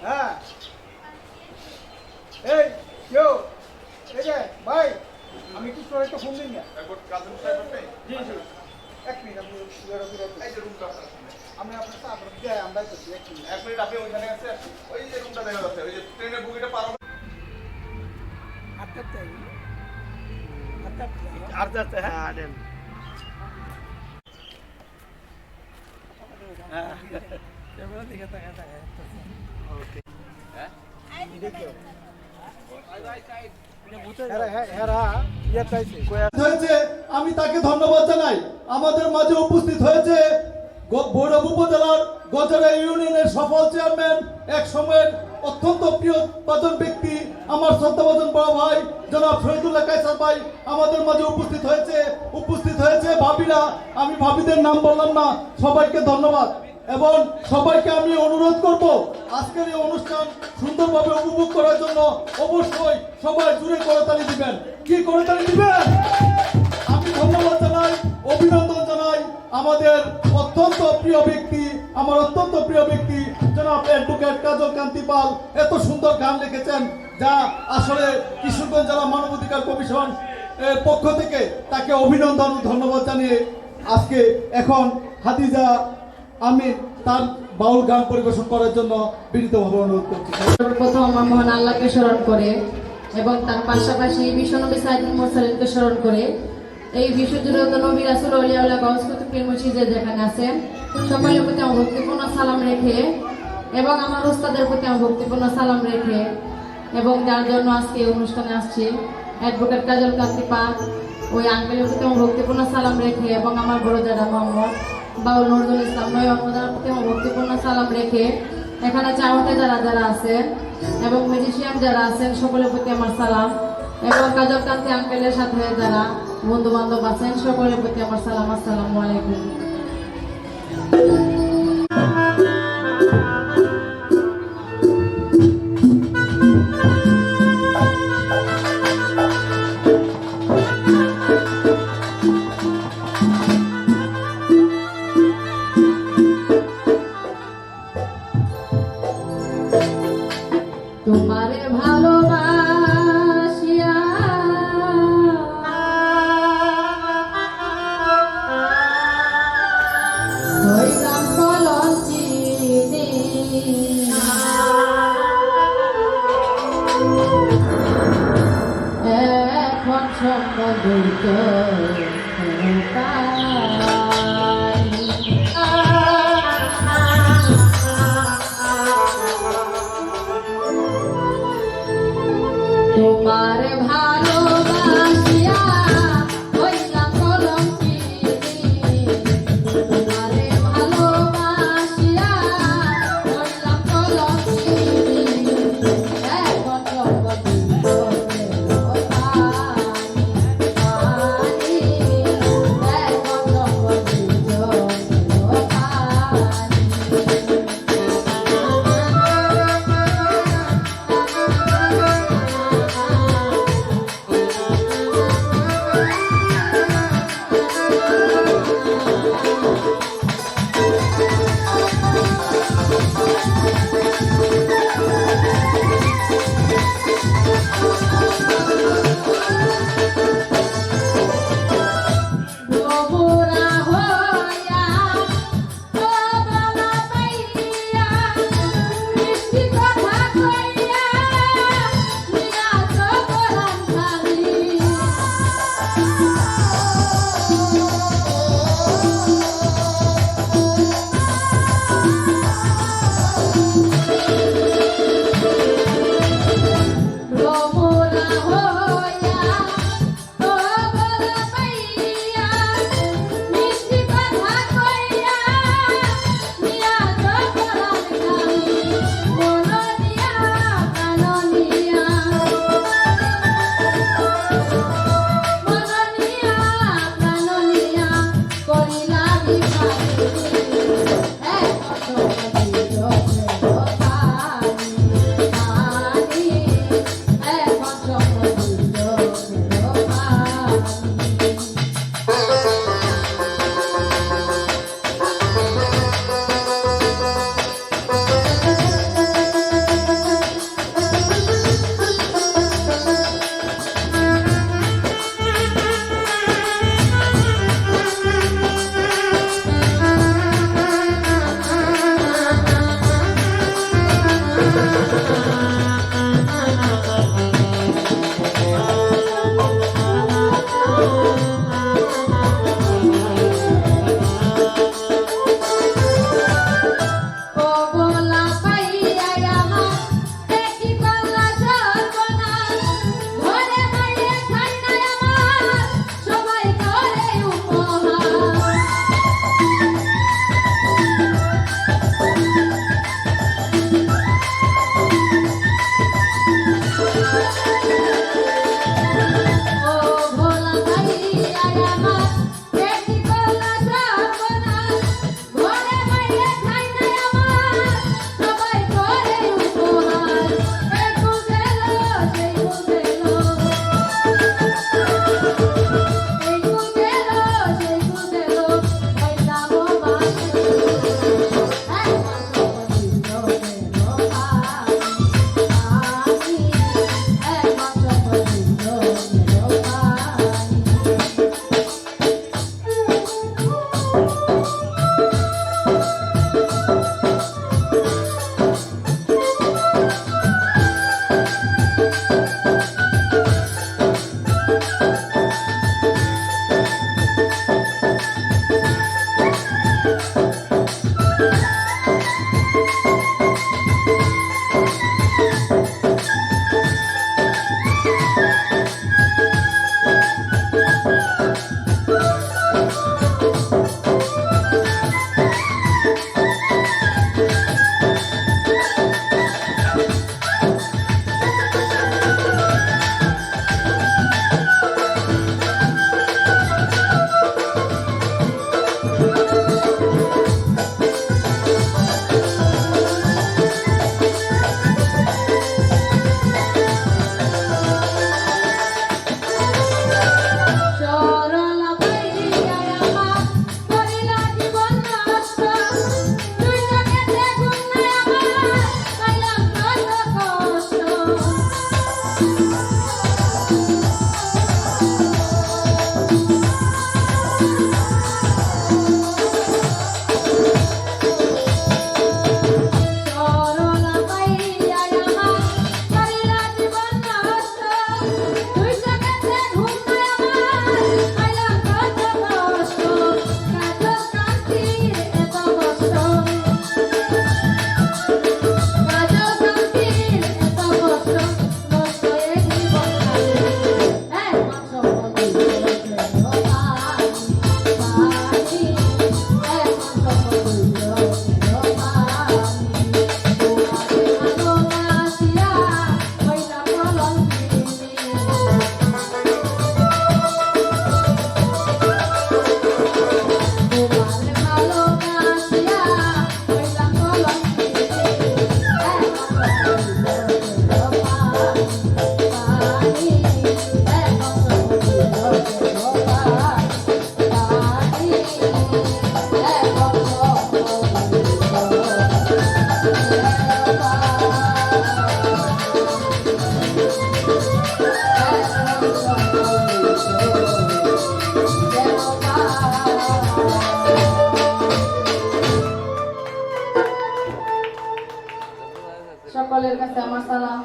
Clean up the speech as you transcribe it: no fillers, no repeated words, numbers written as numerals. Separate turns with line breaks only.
হ্যাঁ এই কেউ এই যে ভাই আমি একটু তোর একটা ফোন দিন না জি জি এক মিনিট আমি আমি আপনার সাথে আপনার দিয়ে আমরা করছি এক মিনিট
আপনি ওইখানে আছে ওই যে রুমটা দেখা যাচ্ছে ওই যে ট্রেনের বুকিটা পার হবে
আচ্ছা হ্যাঁ দেন
আমি তাকে ধন্যবাদ জানাই। আমাদের মাঝে উপস্থিত হয়েছে ভৈরব উপজেলার গজরা ইউনিয়নের সফল চেয়ারম্যান, এক সময়ের অত্যন্ত প্রিয় বাজন ব্যক্তি, আমার শ্রদ্ধাভাজন বড় ভাই জনাব শহীদুল্লাহ কায়সার ভাই আমাদের মাঝে উপস্থিত হয়েছে ভাবিরা। আমি ভাবিদের নাম বললাম না, সবাইকে ধন্যবাদ এবং সবাইকে আমি অনুরোধ করব আজকের এই অনুষ্ঠান সুন্দরভাবে উপভোগ করার জন্য অবশ্যই সবাই জুড়ে করতালি দিবেন। কি করতালি দিবেন? আমি ধন্যবাদ জানাই, অভিনন্দন জানাই আমাদের অত্যন্ত প্রিয় ব্যক্তি জনাব অ্যাডভোকেট কাজল কান্তি পাল। এত সুন্দর গান লিখেছেন যা আসলে কিশোরগঞ্জ জেলা মানবাধিকার কমিশন এর পক্ষ থেকে তাকে অভিনন্দন ও ধন্যবাদ জানিয়ে আজকে এখন হাদিজা আমি তার বাউল গান পরিবেশন করার জন্য বিনীতভাবে অনুরোধ করছি।
প্রথম আমার মহান আল্লাহকে স্মরণ করে এবং তার পাশাপাশি বিশ্বনবী সাইয়্যিদুল মুরসালিনকে স্মরণ করে এই বিশ্বজুড়ে নবী রাসূল আউলিয়া আল্লাহ গাউস কুতুব পীর মুর্শিদ যেখানে আছেন সকলের প্রতি আমার ভক্তিপূর্ণ সালাম রেখে এবং আমার ওস্তাদের প্রতি আমার ভক্তিপূর্ণ সালাম রেখে এবং যার জন্য আজকে এই অনুষ্ঠানে আসছি অ্যাডভোকেট কাজল কান্তি পাল ওই আঙ্কেলের প্রতি আমার ভক্তিপূর্ণ সালাম রেখে এবং আমার বড় দাদা মোহাম্মদ বাউল নজরুল ইসলাম নয় অন্যদার প্রতি আমার ভক্তিপূর্ণ সালাম রেখে এখানে চাওয়াতে যারা আছেন এবং মিউজিশিয়ান যারা আছেন সকলের প্রতি আমার সালাম এবং কাজল কান্তি আঙ্কেলের সাথে যারা বন্ধু বান্ধব আছেন সকলের প্রতি আমার সালাম। আসসালামু আলাইকুম। তোমারে ভালোবাসিয়া হইলাম কলঙ্কিনী, এখন সম্বন্ধ তোমার ভালোবাসিয়া হইলাম কলঙ্কিনী, তোমার ভালোবাসিয়া হইলাম কলঙ্কিনী, এখন জগৎ সকলের কাছে আমার সালাম।